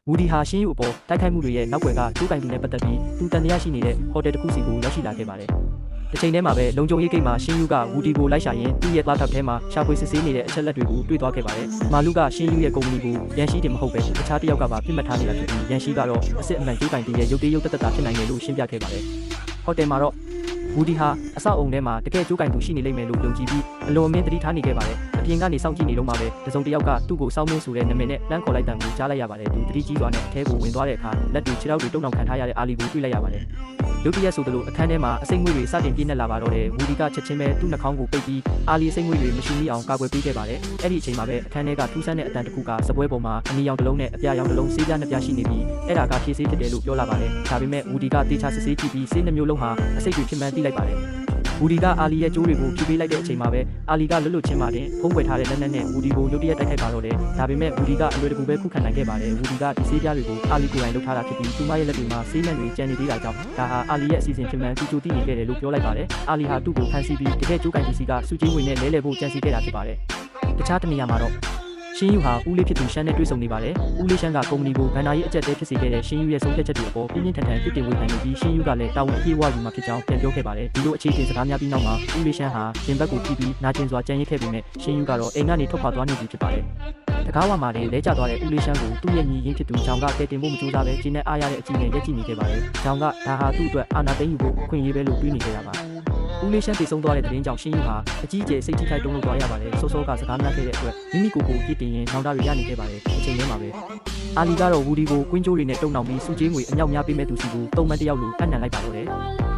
ဝူဒီဟာရှင်းယူအပေါ်တိုက်ခိုက်မှုတွေရဲ့နောက်ွယ်ကကျိုးကင်သူနဲ့ပတ်သက်ပြီးသူတန်တရားရှိနေတဲ့ဟိုတယ်တစ်ခုစီကိုရောက်ရှိလာခဲ့ပါတယ်။တစ်ချိန်တည်းမှာပဲလုံခြုံရေးဂိတ်မှာရှင်းယူကဝူဒီကိုလိုက်ရှာရင်းသူ့ရဲ့ laptop ထဲမှာရှာဖွေစစ်ဆေးနေတဲ့အချက်လက်တွေကိုတွေ့သွားခဲ့ပါတယ်။မာလူကရှင်းယူရဲ့ကုမ္ပဏီကိုရန်ရှိတယ်မဟုတ်ပဲတခြားတစ်ယောက်ကပါပြစ်မှတ်ထားနေတာဖြစ်ပြီးရန်ရှိကတော့အစ်စ်အမှန်ကျိုးကင်သူရဲ့ရုပ်သေးရုပ်သက်သက်ဖြစ်နိုင်တယ်လို့ရှင်းပြခဲ့ပါတယ်။ဟိုတယ်မှာတော့ဝူဒီဟာအဆောက်အုံထဲမှာတကယ်ကျိုးကင်သူရှိနေလိမ့်မယ်လို့ယုံကြည်ပြီးအလွန်အမင်းသတိထားနေခဲ့ပါတယ်။အပြင်ကနေစောင့်ကြည့်နေတော့မှပဲတစုံတစ်ယောက်ကသူ့ကိုစောင်းမင်းဆိုတဲ့နာမည်နဲ့လမ်းခေါ်လိုက်တဲ့ကိုကြားလိုက်ရပါတယ်။သူတတိကြီးစွာနဲ့အထဲကိုဝင်သွားတဲ့အခါလက်တွေခြေထောက်တွေတုံ့နှောင်ခံထားရတဲ့အာလီကိုတွေ့လိုက်ရပါတယ်။ရုတ်တရက်ဆိုသလိုအခန်းထဲမှာအစိမ့်ငွေတွေစတင်ပြည့်နှက်လာပါတော့တယ်။ဝူဒီကချက်ချင်းပဲသူ့နှာခေါင်းကိုပိတ်ပြီးအာလီအစိမ့်ငွေတွေမရှိမိအောင်ကာကွယ်ပေးခဲ့ပါတယ်။အဲ့ဒီအချိန်မှာပဲအခန်းထဲကထူးဆန်းတဲ့အတန်တစ်ခုကစပွဲပေါ်မှာအနီရောင်တစ်လုံးနဲ့အပြာရောင်တစ်လုံးဆေးပြားနှစ်ပြားရှိနေပြီးအဲ့ဒါကဖြည့်ဆေးဖြစ်တယ်လို့ပြောလာပါတယ်။ဒါပေမဲ့ဝူဒီကတေချာစစ်ဆေးကြည့်ပြီးဆေးနှမျိုးလုံးဟာအစိတ်တွေဖြစ်မှန်းသိလိုက်ပါတယ်ဝူဒီကအာလီရဲ့ကျိုးတွေကိုဖြည့်ပေးလိုက်တဲ့အချိန်မှာပဲအာလီကလွတ်လွတ်ချင်းမှတင်ဖုံးကွယ်ထားတဲ့လက်နက်နဲ့ဝူဒီကိုရုတ်တရက်တိုက်ခိုက်ပါတော့တယ်ဒါပေမဲ့ဝူဒီကအလွယ်တကူပဲခုခံနိုင်ခဲ့ပါတယ်ဝူဒီကဒီဆေးပြားတွေကိုအာလီကိုယ်တိုင်လုပ်ထားတာဖြစ်ပြီးသူမရဲ့လက်တွေမှာဆေးနှံတွေကျန်နေသေးတာကြောင့်ဒါဟာအာလီရဲ့အစီအစဉ်ဖြစ်မှန်းသူကြိုသိနေခဲ့တယ်လို့ပြောလိုက်ပါတယ်အာလီဟာသူ့ကိုဖမ်းဆီးပြီးတကယ်ကျိုးကင်ပစ္စည်းကစုချင်းဝင်နဲ့လဲလှယ်ဖို့ကြံစည်ခဲ့တာဖြစ်ပါတယ်တခြားတနေရာမှာတော့ရှင်းယူဟာဦးလေးဖြစ်သူရှမ်းနဲ့တွေ့ဆုံနေပါတယ်။ဦးလေးရှမ်းကကုမ္ပဏီကိုဗန်နာရေးအကျက်တဲဖြစ်စေခဲ့တဲ့ရှင်းယူရဲ့ဆုံးဖြတ်ချက်တွေအပေါ်ပြင်းပြင်းထန်ထန်ပြစ်တင်ဝေဖန်နေပြီးရှင်းယူကလည်းတာဝန်အပြည့်အဝယူမှာဖြစ်ကြောင်းပြန်ပြောခဲ့ပါတယ်။ဒီလိုအခြေအနေစကားများပြီးနောက်မှာဦးလေးရှမ်းဟာဂျင်ဘက်ကိုကြည့်ပြီးနာကျင်စွာကြံရစ်ခဲ့ပေမဲ့ရှင်းယူကတော့အိမ်ကနေထွက်ခွာသွားနေပြီဖြစ်ပါတယ်။တကားဝါမှာလည်းလဲကျသွားတဲ့ဦးလေးရှမ်းကိုသူ့ရဲ့ညီရင်းဖြစ်သူဂျောင်ကကဲတင်ဖို့မကြိုးစားပဲဂျင်းနဲ့အားရတဲ့အကြည့်နဲ့ရက်ကြည့်နေခဲ့ပါတယ်။ဂျောင်ကဒါဟာသူ့အတွက်အာဏာသိမ်းယူဖို့အခွင့်အရေးပဲလို့တွေးနေခဲ့တာပါ။ဦးလေးရှမ်းတည်ဆုံးသွားတဲ့သတင်းကြောင့်ရှင်းယူဟာအကြီးအကျယ်စိတ်ထိခိုက်တုန်လှုပ်သွားရပါတယ်။စောစောကစကားများခဲ့တဲ့အတွက်မိမိကိုယ်ကိုပြစ်တင်ရင်နောင်တတွေရနေခဲ့ပါတယ်။အချိန်လေးမှာပဲအာလီကတော့ဝူဒီကိုကွင်းကျိုးတွေနဲ့တုံနှောင်ပြီးစုချင်းငွေအမြောက်များပေးမဲ့သူစီကိုတုံးမတ်တယောက်လိုအနံလိုက်ပါတော့တယ်။